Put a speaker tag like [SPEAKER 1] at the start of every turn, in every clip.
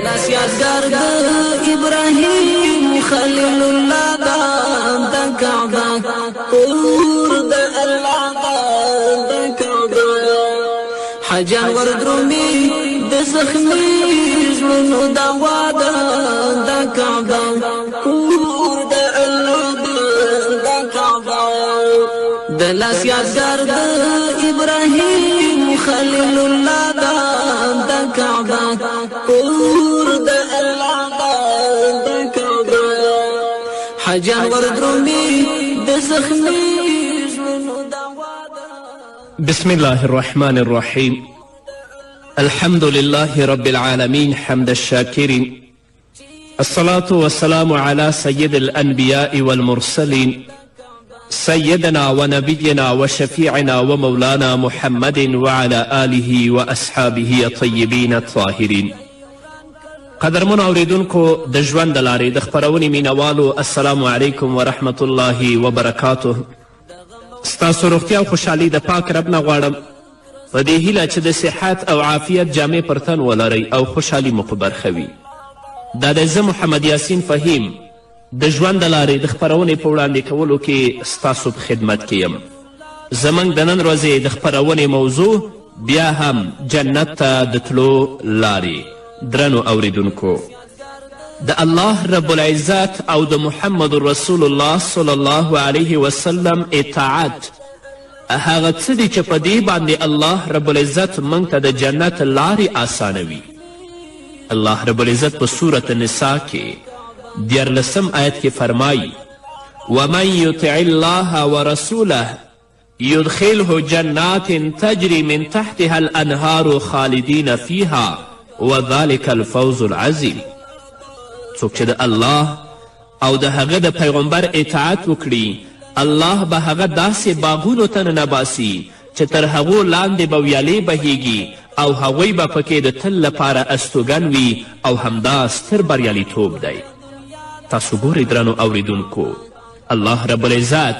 [SPEAKER 1] لاس یادګار د ابراهیم خلیل الله د کعبه اور د الله د کعبه حجان وردرومي د زخمي ژوندو د واده د کعبه اور د الله د کعبه د لاس یادګار د ابراهیم خلیل الله د کعبه اور د الله د کعبه حجان وردرومي د زخمي ژوندو د واده.
[SPEAKER 2] بسم الله الرحمن الرحيم. الحمد لله رب العالمين حمد الشاكرين، الصلاة والسلام على سيد الأنبياء والمرسلين سيدنا ونبينا وشفيعنا ومولانا محمد وعلى آله وأصحابه الطيبين الطاهرين. قدرمن اوریدونکو د ژوند د لارې د خپرونې مینوالو، السلام علیکم ورحمة الله وبرکاته. ستاسو روغتیا او خوشحالي د پاک رب نه غواړم په دې هیله چې د صحت او عافیت جامې پر تن ولرئ او خوشحالي مو په برخه وي. دا د زه محمد یاسین فهیم د ژوند د لارې د خپرونې په وړاندې کولو کې ستاسو په خدمت کې یم. زموږ د نن ورځې د خپرونې موضوع بیا هم جنت ته د تلو لارې. درنو اوریدونکو، د الله رب العزت او د محمد رسول الله صلی الله علیه وسلم اطاعت هغه څه دي چې په دې باندې الله رب العزت موږ ته د جنت لارې آسانوي. الله رب العزت په سورة النساء کې 14 آیت کې فرمایي: ومن یطع الله ورسوله یدخله جنات تجری من تحتها الانهار خالدین فیها وذلك الفوز العظیم. څوک چې د الله او د هغه د پیغمبر اطاعت وکړي، الله به هغه داسې باغونو ته ننباسي چې تر هغو لاندې به ویالې بهیږي او هغوی به پکې د تل لپاره استوګن وي، او همدا ستر بریالیتوب دی. تاسو ګورئ درنو اوریدونکو، الله رب العزت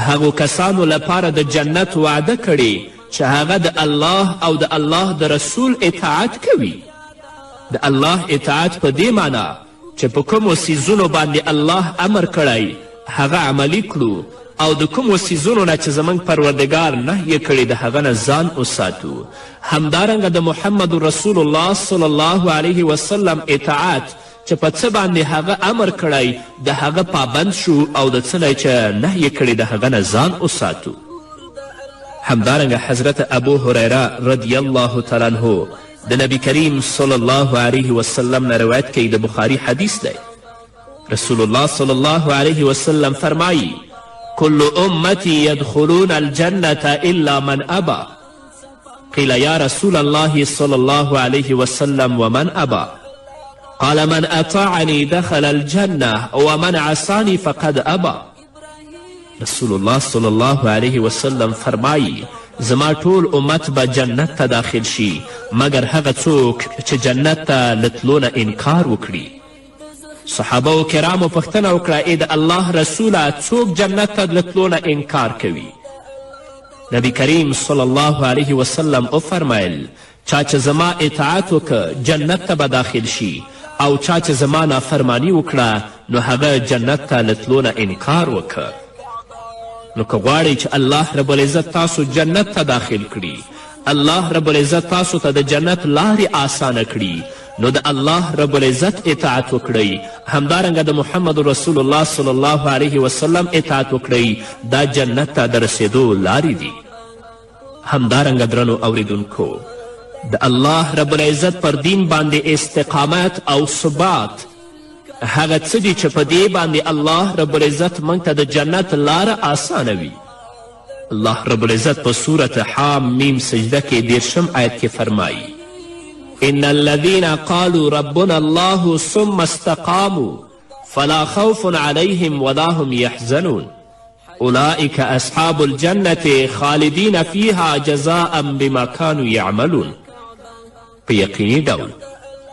[SPEAKER 2] هغو کسانو لپاره د جنت وعده کړي چې هغه د الله او د الله د رسول اطاعت کوي. د الله اطاعت په دې معنا چې په کومو څیزونو باندې الله امر کړی هغه عملی کړو، او د کومو څیزونو نه چې زموږ پروردګار نهیې کړي د هغه نه ځان وساتو. همدارنګه د محمد رسول الله صلی الله علیه وسلم اطاعت چې په څه باندې هغه امر کړی د هغه پابند شو، او د څه نه چې نهیې کړي د هغه نه ځان وساتو. همدارنګه حضرت ابو هریره رضی الله تعالی عنه د نبی کریم صلی الله علیه وسلم نه روایت کوي، د بخاري حدیث دی. رسول الله صلی الله علیه وسلم فرمایی: کل امتی یدخلون الجنة الا من ابا. قیل یا رسول الله صلی الله علیه وسلم ومن ابا؟ قال من اطاعنی دخل الجنة ومن عصانی فقد ابا. رسول الله صلی الله علیه وسلم فرمایی: زما ټول امت به جنت ته داخل شي مګر هغه څوک چې جنت ته له تلو نه انکار وکړي. صحابه و کرامو پوښتنه وکړه: ای د الله رسوله، څوک جنت ته له تلو نه انکار کوي؟ نبی کریم صلی الله علیه وسلم وفرمیل: چا چې زما اطاعت وکړه جنت ته به داخل شي، او چا چې زما نافرمانی وکړه نو هغه جنت ته له تلو نه انکار وکړه. نو که غواړئ چې الله رب العزت تاسو جنت ته داخل کړي، الله رب العزت تاسو ته د جنت لارې آسانه کړي، نو د الله رب العزت اطاعت وکړئ. همدارنګه د محمد رسول الله صلی الله علیه وسلم اطاعت وکړئ. دا جنت ته د رسېدو لارې دي. همدارنګه درنو اوریدونکو، د الله رب العزت پر دین باندې استقامت او ثبات هغه څه دي چې په دې باندې الله رب العزت موږ ته د جنت لاره آسانوي. الله رب العزت په سورة حام میم سجده کې 13 آیت کې فرمایي: ان الذین قالوا ربنا الله ثم استقاموا فلا خوف علیهم ولا هم یحزنون اولئک اصحاب الجنة خالدین فیها جزاء بما كانوا یعملون. په یقیني ډول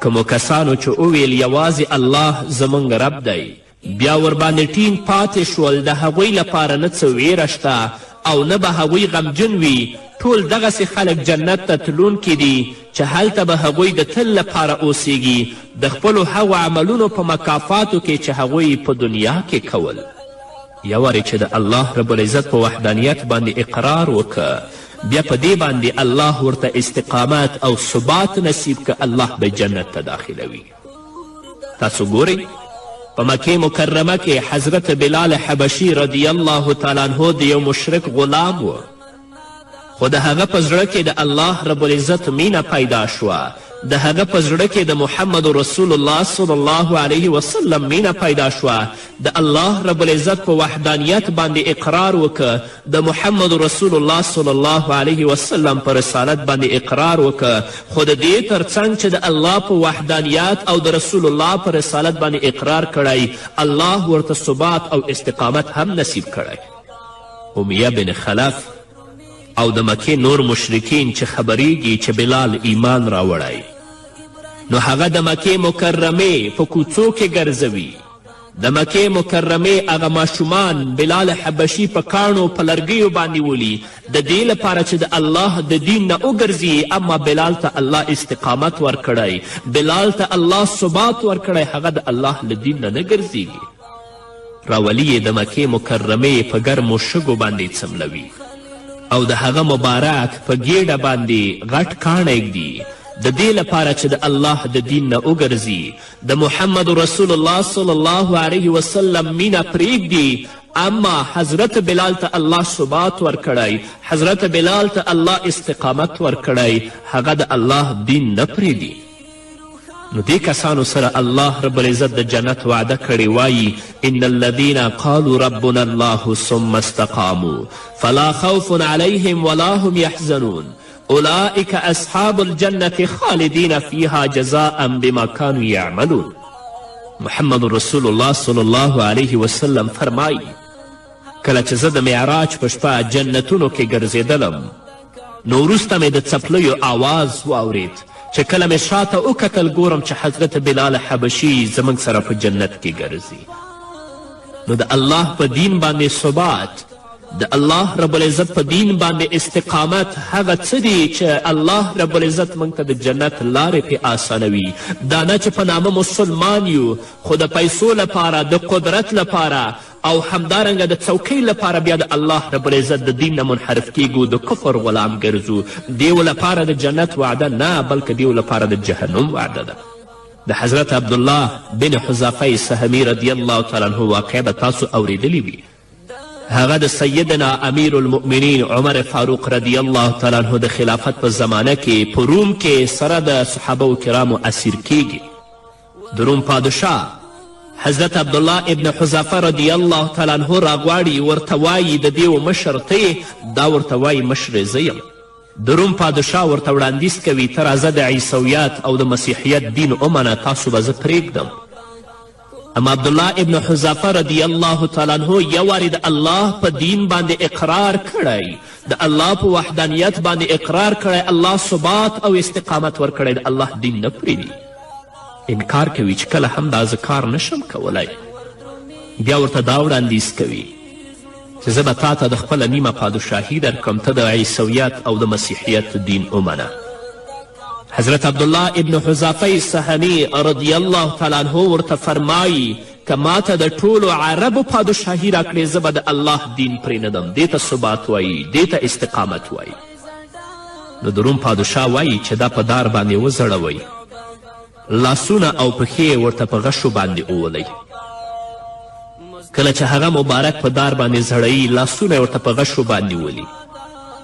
[SPEAKER 2] کومو کسانو چې وویل یوازې الله زموږ رب دی، بیا ورباندې ټینګ پاتې شول، د هغوی لپاره نه څه ویره شته او نه به هغوی غمجن وي، ټول دغسې خلک جنت ته تلونکي دي چې هلته به هغوی د تل لپاره اوسیږي د خپلو هغو عملونو په مکافاتو کې چې هغوی په دنیا کې کول. یوارې چې د الله رب العزت په وحدانیت باندې اقرار وکړه، بیا په دې باندې الله ورته استقامت او ثبات نصیب که الله به جنت ته داخلوي. تاسو ګورئ په مکې مکرمه کې حضرت بلال حبشي رضی الله تعالی عنه د یو مشرک غلام و، خو د هغه په زړه کې د الله رب العزت مینه پیدا شوه، د هغه په زړه کې د محمد رسول الله صلی الله علیه وسلم مینه پیدا شوه، د الله رب العزت په وحدانیت باندې اقرار وکه، د محمد رسول الله صلی الله علیه وسلم په رسالت باندې اقرار وکه، خو د دې ترڅنګ چې د الله په وحدانیت او د رسول الله په رسالت باندې اقرار کړی، الله ورته ثبات او استقامت هم نصیب کړی. امیه بن خلف او د مکې نور مشرکین چې خبریږي چې بلال ایمان راوړی، نو هغه د مکې مکرمې په کوڅو کې ګرځوي. د مکې مکرمې هغه ماشومان بلال حبشي په کاڼو په لرګیو باندې ولي د دې لپاره چې د الله د دین نه وګرځي، اما بلال ته الله استقامت ورکړی، بلال ته الله ثبات ورکړی، هغه د الله له دین نه نه ګرځېږي. راولي یې د مکې مکرمې په ګرمو شګو باندې څملوي او د هغه مبارک په ګیډه باندې غټ کاڼی ږدي د دې لپاره چې د الله د دین نه وګرځي، د محمد رسول الله صلی الله علیه وسلم مینه پرېږدي، اما حضرت بلال ته الله ثبات ورکړی، حضرت بلال ته الله استقامت ورکړی، هغه د الله دین نه پرېږدي. نو دې کسانو سره الله رب العزت د جنت وعده کړې وایي ان الذین قالوا ربنا الله ثم استقاموا فلا خوف علیهم ولا هم یحزنون اولئک اصحاب الجنة خالدین فیها جزاء بما كانوا یعملون. محمد رسول الله صلی الله علیه وسلم فرمایي کله چې زه د معراج په شپه جنتونو کې ګرځېدلم، نو وروسته مې د څپلیو آواز واورید چې کله مې شاته وکتل ګورم چې حضرت بلال حبشي زموږ سره په جنت کې ګرځي. نو د الله په دین باندې ثبات، د الله رب العزت په دین باندې استقامت هغه څه دي چې الله رب العزت موږ ته د جنت لارې پې آسانوي. دا نه چې په نامه مسلمان یو خو د پیسو لپاره، د قدرت لپاره او همدارنګه د څوکۍ لپاره بیا د الله رب العزت د دین نه منحرف کیږو، د کفر غلام ګرځو. دیو لپاره د جنت وعده نه، بلکې دیو لپاره د جهنم وعده ده. د حضرت عبدالله بن حذافه سهمي رضی الله تعالی عنه واقعه به تاسو اوریدلی وي. هغه د سیدنا امیر المؤمنین عمر فاروق رضی الله تعالی عنه د خلافت په زمانه کې په روم کې سره د صحابه کرامو اسیر کیږي. د روم پادشاه حضرت عبدالله ابن حذافه رضی الله تعالی عنه راغواړي، ورته وایي د دې مشر ته دا ورته وایي مشر زه یم. د روم پادشاه ورته وړاندیز کوي ته راځه د عیسویت او د مسیحیت دین ومنه، تاسو به زه پرېږدم. اما عبدالله ابن حذافه رضی الله تعالی عنه یو وارې د الله په دین باندې اقرار کړی، د الله په وحدانیت باندې اقرار کړی، الله ثبات او استقامت ورکړی، د الله دین نه پرېږدي. انکار کوي چې کله هم دا زه کار نشم کولی. بیا ورته دا وړاندیز کوي چې زه به تا ته د خپله نیمه پادشاهي درکړم، ته د عیسویت او د مسیحیت دین ومنه. حضرت عبدالله ابن حذافه سهمي رضی الله تعالی عنه ورته فرمایي که ما ته د ټولو عربو پادشاهي راکړې زه به د الله دین پرېنږدم. دې ته ثبات وایي، دې ته استقامت وایي. نو د روم پادشاه وایي چې دا په دار باندې وزړوئ، لاسونه او پښې ورته په غشو باندې وولئ. کله چې هغه مبارک په دار باندې زړوي، لاسونه ورته په غشو باندې ولي،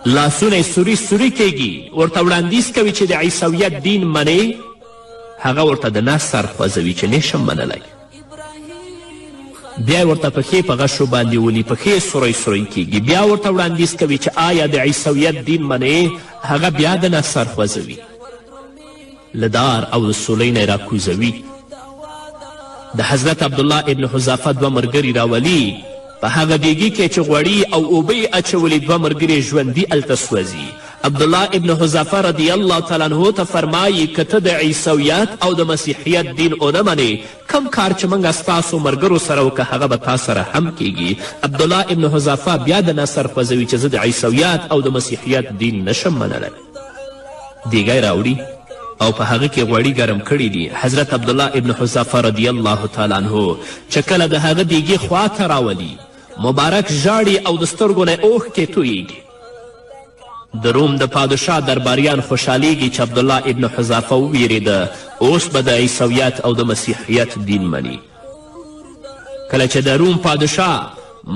[SPEAKER 2] لاسونه یې سوري سوري کیږي، ورته وړاندیز کوي چې د عیسویت دین منې، هغه ورته د نه سر خوځوي چې نشم منلی. بیا ورته پښې په غشو باندې ولي، پښې سوری سوری کیږي، بیا ورته وړاندیز کوي چې آیا د عیسویت دین منې، هغه بیا د نه سر خوځوي، له دار او د سولۍ نه یې راکوزوي. د حضرت عبدالله ابن حذافه دوه ملګري راولي، په هغه دیګي کې چې غوړي او اوبه یې اچولي، دوه ملګري ژوندي هلته سوځي. عبدالله ابن حذافه رضی الله تعالی عنه ته فرمایي که ته د عیسویت او د مسیحیت دین ونه منې، کم کار چې موږ ستاسو ملګرو سره وکړه هغه به تا سره هم کیږي. عبدالله ابن حذافه بیا د نه سر خوځوي چې زه د عیسویت او د مسیحیت دین نشم منلی. دیګی راوړي، او په هغه کې غوړي ګرم کړي دي. حضرت عبدالله ابن حذافه رضی الله تعالی عنه چې کله د هغه دیګې خواته راولي مبارک ژاړي او د سترګو نه اوښکې تویږي. د روم د پادشاه درباریان خوشحالیږي چې عبدالله ابن حذافه وویرېده اوس به د عیسویت او د مسیحیت دین مني. کله چې د روم پادشاه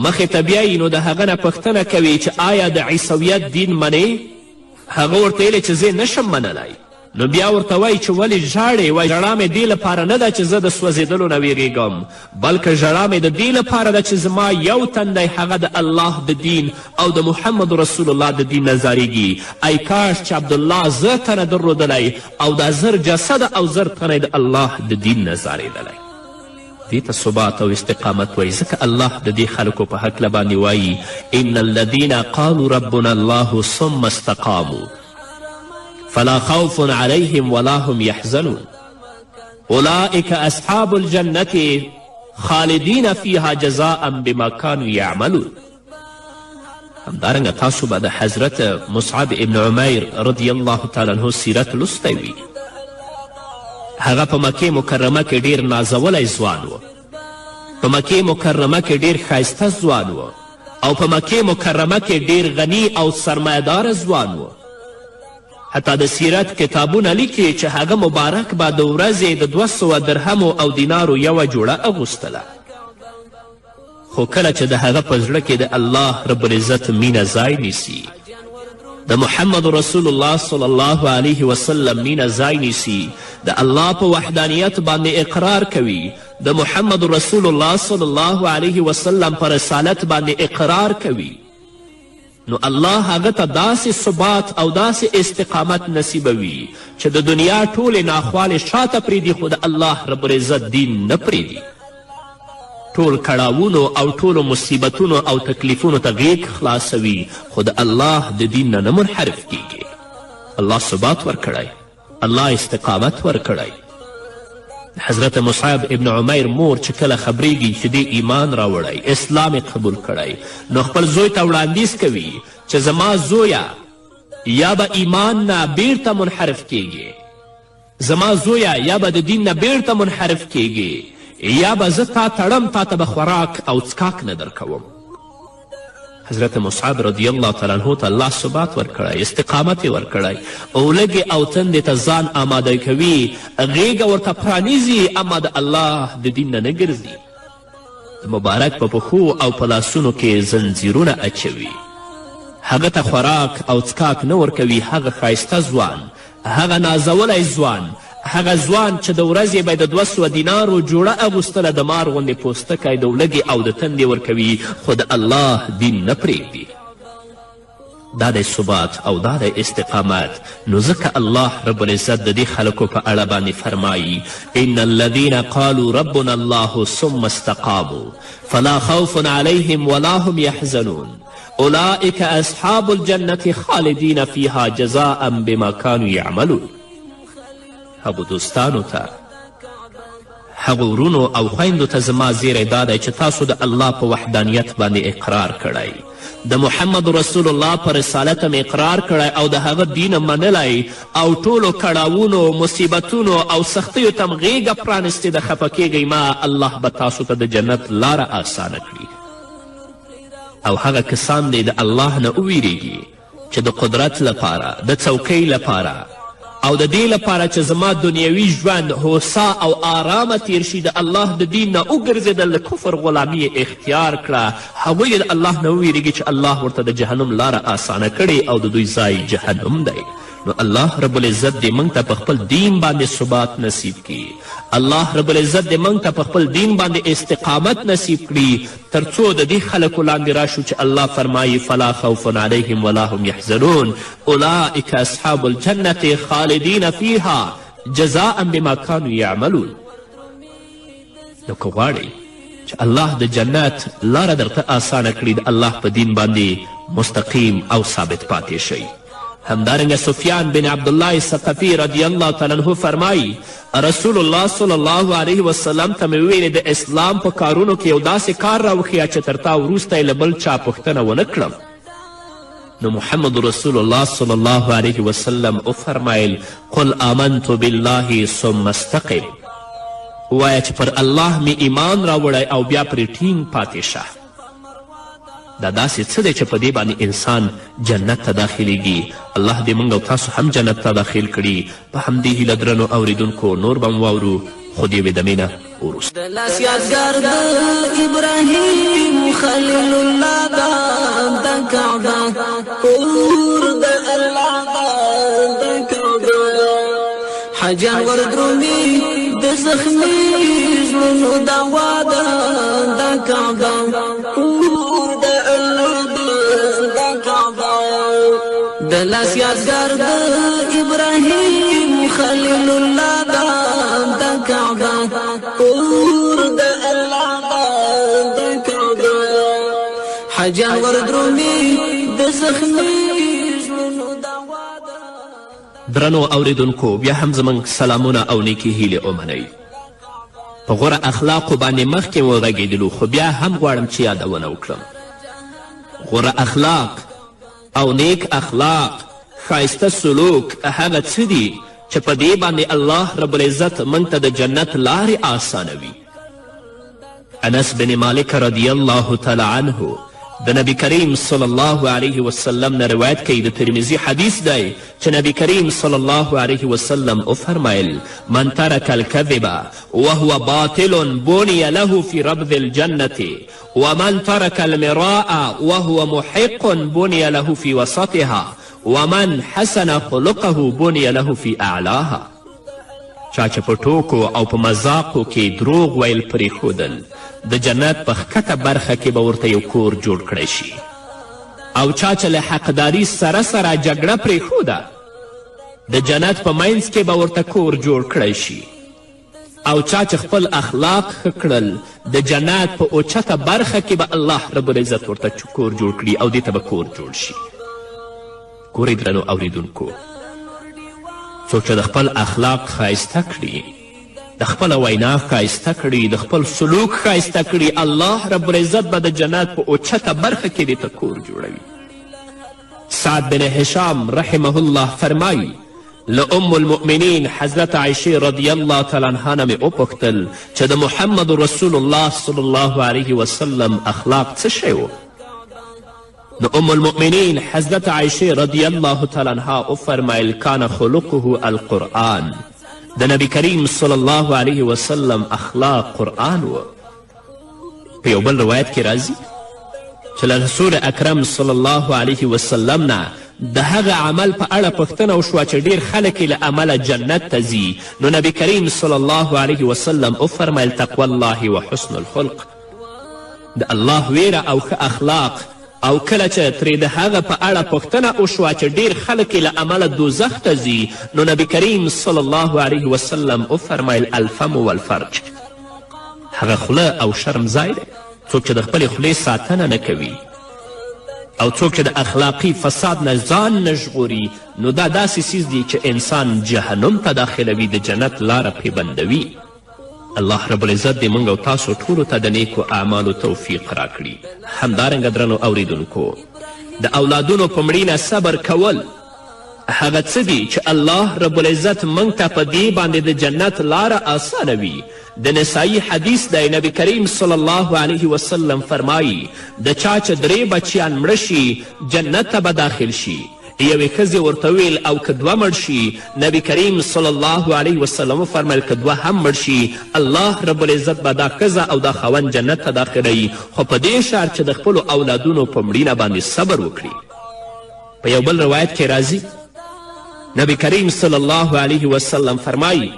[SPEAKER 2] مخې ته بیایي نو د هغه نه پوښتنه کوي چې آیا د عیسویت دین منې؟ هغه ورته ویلې چې زه نشم منلی. نو بیا ورته وایي چې ولې ژاړې؟ وایي ژړا مې دې لپاره نه ده چې زه د سوځېدلو نه ویرېږم بلکې ژړا مې د دې لپاره ده چې زما یو تندی هغه د الله د دین او د محمد رسول الله د دین نه زاریږي. ای کاش چې عبدالله زه تنه درلودلی او دا زر جسد او زر تنه د الله د دین نه زارېدلی. دې ته ثبات او استقامت وایي. ځکه الله د دې خلکو په هکله باندې وایي ان الذین قالوا ربنا الله ثم استقاموا فلا خوف عليهم ولا هم يحزنون اولئك اصحاب الجنة خالدین فيها جزاء بما كانوا يعملون. همدارنګه تاسو به د حضرت مصعب ابن عمیر رضی الله تعالی عنه سیرت لوستی وي. هغه په مکې مکرمه کې ډیر نازولی ځوان و. په مکې مکرمه کې ډیر ښایسته ځوان و او په مکې مکرمه کې ډیر غني او سرمایهداره ځوان و. حتی د سیرت کتابونه لیکي چې هغه مبارک به د ورځې د 200 درهمو او دینارو یوه جوړه اغوستله. خو کله چې د هغه په زړه کې د الله رب العزت مینه ځای نیسي، د محمد رسول الله صلی الله علیه وسلم مینه ځای نیسي، د الله په وحدانیت باندې اقرار کوي، د محمد رسول الله صلی الله علیه وسلم په رسالت باندې اقرار کوي، نو الله هغه ته داسې ثبات او داسې استقامت نصیبوي چې د دنیا ټولې ناخوالې شاته پرېږدي خو د الله رب العزت دین نه پرېږدي. ټول کړاوونو او ټولو مصیبتونو او تکلیفونو ته غیږ خلاصوي خو د الله د دین نه منحرف کیږي. الله ثبات ورکړی، الله استقامت ورکړی. حضرت مصعب ابن عمیر مور چې کله خبریږي چې دې ایمان راوړی، اسلام قبول کړی، نو خپل زوی ته وړاندیز کوي چې زما زویه یا به ایمان نه بیرته منحرف کیږي، زما زویه یا به د دین نه بیرته منحرف کیږي، یا به زه تا تړم، تا ته به خوراک او څکاک نه درکوم. حضرت مصعب رضی الله تعالی عنه ته الله ثبات ورکړی، استقامت یې ورکړی او لږې او تندې ته ځان آماده کوي، غیږه ورته پرانیزي اما د الله د دین نه نه ګرځي. د مبارک په پښو او په لاسونو کې زنځیرونه اچوي، هغه ته خوراک او څکاک نه ورکوي. هغه ښایسته ځوان، هغه نازولی ځوان، هغه ځوان چې د ورځې به د 200 دینارو جوړه اغوستله، د مار غوندې پوستکی د ولږې او د تندې ورکوي خو د الله دین نه پرېږدي. دا دی ثبات او دا دی استقامت. نو ځکه الله رب العزت د دې خلکو په اړه باندې فرمایي ان الذین قالوا ربنا الله ثم استقاموا فلا خوف عليهم ولا هم يحزنون اولئك اصحاب الجنة خالدین فيها جزاء بما كانوا يعملون. هغو دوستانو ته، هغو ورونو او خویندو ته زما زیری دا دی چې تاسو د الله په وحدانیت باندې اقرار کړی، د محمد رسول الله په رسالت هم اقرار کړی او د هغه دین منلی او ټولو کړاوونو، مصیبتونو او سختیو ته م غیږه پرانستې ده. خفه کیږئ ما، الله به تاسو ته د جنت لاره آسانه کړي. او هغه کسان دی د الله نه وویریږي چې د قدرت لپاره، د څوکۍ لپاره او د دې لپاره چې زما دنیوي ژوند هوسا او آرامه تیر شي، د الله د دین نه وګرځېدل، د کفر غلامي اختیار کړه، هغوی د الله نه وویرېږي چې الله ورته د جهنم لاره آسانه کړې او د دوی ځای جهنم دی. نو الله رب العزت دې موږ ته په خپل دین باندې ثبات نصیب کړي، الله رب العزت دې موږ ته په خپل دین باندې استقامت نصیب کړي تر څو د دې خلکو لاندې راشو چې الله فرمایي فلا خوف علیهم ولا هم یحزنون اولئک اصحاب الجنة خالدین فیها جزاء بما کانوا یعملون. نو که غواړئ چې الله د جنت لاره درته آسانه کړي، د الله په دین باندې مستقیم او ثابت پاتې شئ. همدارنګه سفیان بن عبدالله ثقفي رضی الله تعالی عنه فرمایي رسول الله صلی الله علیه وسلم ته مې وویلې د اسلام په کارونو کې یو داسې کار راوښیه چې تر تا وروسته یې له بل چا پوښتنه ونه کړم. نو محمد رسول الله صلی الله علیه وسلم وفرمایل قل آمنت بالله ثم استقم، ووایه چې پر الله می ایمان راوړی او بیا پرې ټینګ پاتې شه. دا داسې څه دی چې په دې باندې انسان جنت ته داخلیږي. الله دې موږ او تاسو هم جنت ته داخل کړي. په همدې هیله درنو اوریدونکو نور به م واورو خو د یوې دمې نه وروسته.
[SPEAKER 1] د لاس یادګار د ابراهیم خلیل الله د کعبه کور د الله د کعبه حجان وردرومي د زخمي زړونو دوا د کعبه کور د د لاس یادګار د ابراهیم خلیل الله د کعبه کور د الله د کعبه حجان وردرومي د زخمي زړونو دوا.
[SPEAKER 2] درنو اوریدونکو بیا هم زموږ سلامونه او نیکې هیلې ومنئ. په غوره اخلاقو باندې مخکې وغږېدلو خو بیا هم غواړم چې یادونه وکړم. غوره اخلاق او نیک اخلاق ښایسته سلوک هغه څه دي چې په دې باندې الله رب العزت موږ ته د جنت لارې آسانوي. انس بن مالک رضی الله تعالی عنه د نبی کریم صلی الله علیه وسلم نه روایت کوي. د ترمذي حدیث دی چې نبی کریم صلی الله علیه وسلم وفرمایل من ترک الکذب وهو باطل بنی له فی ربض الجنة ومن ترک المراء وهو محق بنی له فی وسطها ومن حسن خلقه بنی له فی اعلاها. چا چې په ټوکو او په مذاقو کې دروغ ویل پرېښودل د جنت په ښکته برخه کې به ورته یو کور جوړ کړی شي. او چا چې له حقداري سره سره جګړه پرېښوده د جنت په منځ کې به ورته کور جوړ کړی شي. او چا چې خپل اخلاق ښه کړل د جنت په اوچته برخه کې به الله رب العزت ورته کور جوړ کړي او دې ته به کور جوړ شي. ګورئ درنو اوریدونکو، څوک چې د خپل اخلاق ښایسته کړي، د خپله وینا ښایسته کړي، د خپل سلوک ښایسته کړي، الله رب العزت به د جنت په اوچته برخه کې دې ته کور جوړوي. سعد بن هشام رحمه الله فرمایي له ام المؤمنین حضرت عایشې رضی الله تعالی عنها نه مې وپوښتل چې د محمد رسول الله صلی الله علیه وسلم اخلاق څه شی و؟ نو ام المؤمنین حضرت عایشې رضی الله تعالی عنها وفرمیل کان خلقه القرآن. د نبی کریم صلی الله علیه وسلم اخلاق قرآن و. په یو بل روایت کې راځي چې له رسول اکرم صلی الله علیه وسلم نه د هغه عمل په اړه پوښتنه وشوه چې ډیر خلک یې له امله جنت ته ځي. نو نبی کریم صلی الله علیه وسلم وفرمیل تقوی الله و حسن الخلق. د الله ویره او ښه اخلاق. او کله چې ترې د هغه په اړه پوښتنه وشوه چې ډیر خلک یې له امله دوزخ ته ځي، نو نبی کریم صلی الله علیه وسلم وفرمیل الفم والفرج. هغه خوله او شرم ځای دی. څوک چې د خپلې خولې ساتنه نه کوي او څوک چې د اخلاقي فساد نه ځان نه ژغوري، نو دا داسې څیز دی چې انسان جهنم ته داخلوي، د جنت لاره پرې بندوي. الله رب العزت دې موږ او تاسو ټولو ته د نیکو اعمالو توفیق راکړي. همدارنګه درنو اوریدونکو، د اولادونو په مړینه صبر کول هغه څه دي چې الله رب العزت موږ ته په دې باندې د جنت لاره آسانوي. د نسائی حدیث دی، نبی کریم صلی الله علیه وسلم فرمایی د چا چې 3 بچیان مړه شي جنت ته به داخل شي. یوې ښځې ورته ویل او که 2 مړ شي؟ نبی کریم صلی الله علیه وسلم وفرمیل که 2 هم مړ شي الله رب العزت به دا ښځه او دا خاوند جنت ته داخلوي، خو په دې شرط چې د خپلو اولادونو په مړینه باندې صبر وکړي. په یو بل روایت کې راځي نبی کریم صلی الله علیه وسلم فرمایی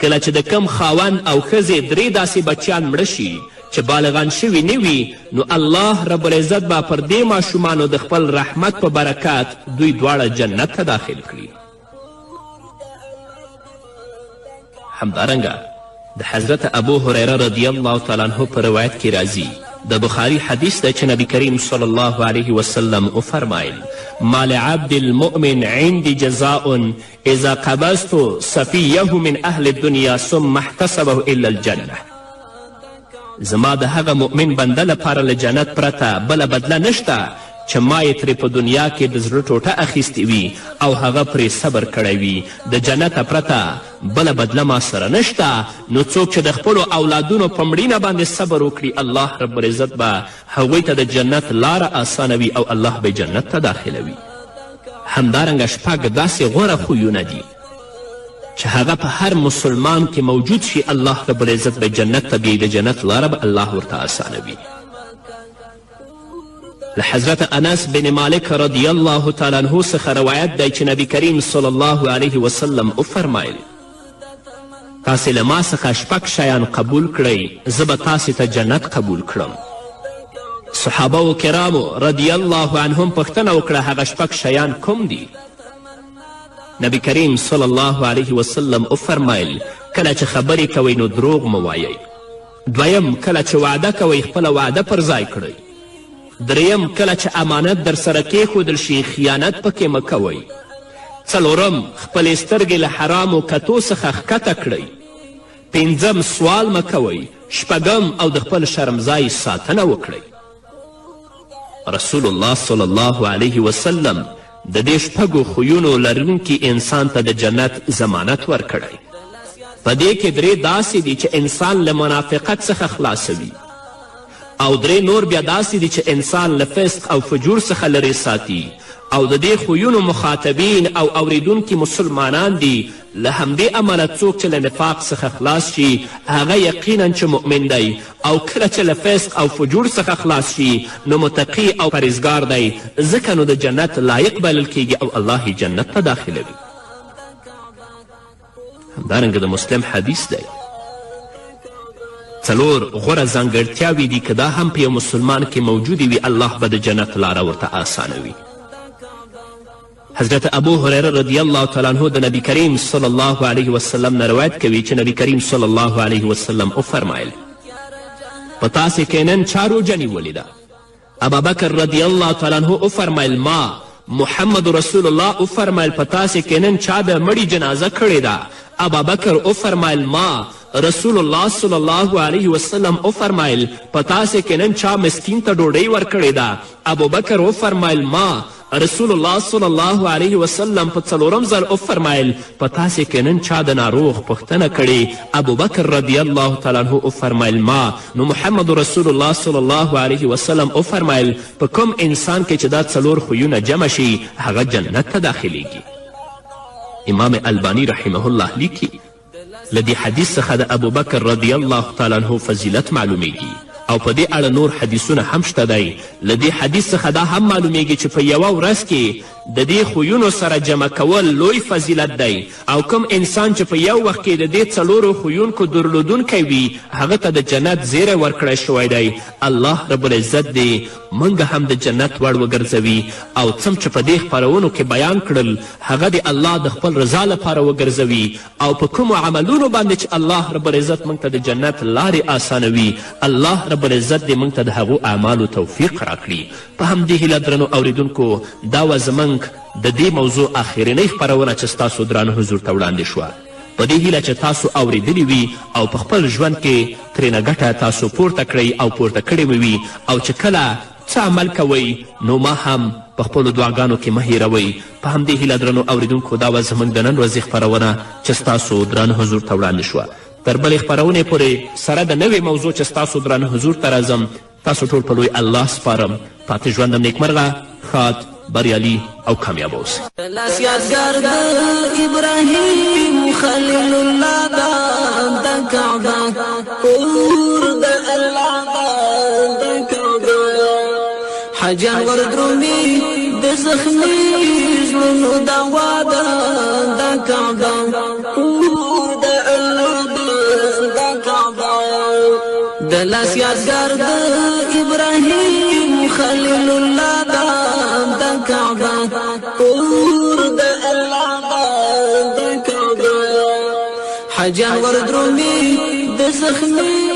[SPEAKER 2] کله چې د کم خاوند او ښځې 3 داسې بچیان مړه شي چې بالغان شوي نه وي، نو الله رب العزت به پر دې ماشومانو د خپل رحمت په برکت دوی دواړه جنت ته داخل کړي. همدارنګه د حضرت ابو هریره رضی الله تعالی عنه په روایت کې راځي، د بخاري حدیث دی چې نبی کریم صلی الله علیه وسلم وفرمایل ما لعبد المؤمن عندي جزاء اذا قبضت صفيه من اهل الدنيا ثم احتسبه الا الجنه. زما د هغه مؤمن بنده لپاره له جنت پرته بله بدله نشته چې ما یې ترې په دنیا کې د زړه ټوټه اخیستې وي او هغه پرې صبر کړی وي د جنته پرته بله بدله ما سره نشته نو څوک چې د خپلو اولادونو په مړینه باندې صبر وکړي الله رب العزت به هغوی ته د جنت لاره اسانوي او الله به جنت ته داخلوي همدارنګه شپږ داسې غوره خویونه دي چې هغه په هر مسلمان کې موجود شي الله رب العزت به جنت ته بیایي د جنت لاره به الله ورته اسانوي له حضرت انس بن مالک رضی الله تعالی عنه څخه روایت دی چې نبی کریم صلی الله علیه وسلم وفرمایل تاسې له ما څخه شپږ شیان قبول کړئ زه به تاسې ته جنت قبول کړم صحابه و کرامو رضی الله عنهم پوښتنه وکړه هغه شپږ شیان کوم دي نبی کریم صلی الله علیه وسلم وفرمایل کله چې خبرې کوئ نو دروغ مه وایئ دویم کله چې وعده کوئ خپله وعده پر ځای کړئ دریم کله چې امانت در سره کیښودل شي خیانت پکې مه کوئ څلورم خپلې سترګې له حرامو کتو څخه ښکته کړئ پنځم سوال مه کوئ شپږم او د خپل شرمځای ساتنه وکړئ رسول الله صلی الله علیه وسلم د دې شپږو خویونو لرونکي انسان ته د جنت ضمانت ورکړی په دې کې درې داسې دي چې انسان له منافقت څخه خلاصوي او درې نور بیا داسې دي چې انسان له فسق او فجور څخه لرې ساتي او د دې خویونو مخاطبین او اوریدونکي مسلمانان دي له همدې امله څوک چې له نفاق څخه خلاص شي هغه یقینا چې مؤمن دی او کله چې له فسق او فجور څخه خلاص شي نو متقي او پرهیزګار دی ځکه نو د جنت لایق بلل کیږي او الله یې جنت ته داخلوي همدارنګه د مسلم حدیث دی څلور غوره ځانګړتیاوې دي که دا هم په یو مسلمان کې موجودې وي الله به د جنت لاره ورته آسانوي حضرت ابو هریره رضی الله تعالی عنه د نبی کریم صلی الله علیه وسلم نه روایت کوي چې نبی کریم صلی الله علیه وسلم وفرمایل په تاسې کې نن چا روژه نیولې ده ابابکر رضی الله تعالی عنه وفرمایل ما محمد رسول الله وفرمایل په تاسې کې نن چا د مړي جنازه کړې ده ابابکر وفرمایل ما رسول الله صلی الله علیه وسلم وفرمایل په تاسې کې نن چا مسکین ته ډوډۍ ورکړې ده ابوبکر وفرمایل ما رسول الله صلی الله علیه وسلم په څلورم ځل وفرمایل په تاسې کې نن چا د ناروغ پوښتنه کړې ابوبکر رضی الله تعالی عنه وفرمایل ما نو محمد رسول الله صلی الله علیه وسلم وفرمایل په کوم انسان کې چې دا څلور خویونه جمع شي هغه جنت ته داخلیږي امام البانی رحمه الله لیکي له دې حدیث څخه د ابوبکر رضی الله تعالی عنه فضیلت معلومیږي او په دې اړه نور حدیثونه هم شته دی له دې حدیث څخه دا هم معلومیږي چې په یوه ورځ کې د دې خویونو سره جمع کول لوی فضیلت دی او کوم انسان چې په یو وخت کې د دې څلورو خویونکو درلودونکی وي هغه ته د جنت زیری ورکړی شوی دی الله رب العزت دې موږ هم د جنت وړ وګرځوي او څم چې په دې خپرونو کې بیان کړل هغه د الله د خپل رضا لپاره وګرځوي او په کومو عملونو باندې چې الله رب العزت موږ ته د جنت لارې آسانوي الله رب العزت دې موږ ته د هغو اعمالو توفیق راکړي په همدې هیله درنو اوریدونکو دا وه زموږ د دې موضوع آخرنۍ خپرونه چې ستاسو درانه حضور ته وړاندې شوه په دې هیله چې تاسو اوریدلی وي او په خپل ژوند کې ترېنه ګټه تاسو پورته کړئ او پورته کړې وي او چې کله څه عمل کوئ نو ما هم په خپلو دعاګانو کې مه هیروئ په همدې هیله درنو اوریدونکو دا وه زموږ د نن ورځې خپرونه چې ستاسو درانه حضور ته وړاندې شوه تر بلې خپرونې پورې سره د نوې موضوع چې ستاسو درانه حضور ته راځم تاسو ټول په لوی الله سپارم پاتې ژوندم نیکمرغه ښاد بریالي او کامیاب اوسئ
[SPEAKER 1] لاس یادګار د ابراهیم خلیل الله د کعبه کور د الله د کعبه حجر وردرومي د زخمي ژوندو دوا د کعبه کور د الله د کعبه د لاس یادګار د ابراهیم خلیل الله د کعبه کور د الله د کعبه حجر وردرومي د زخمي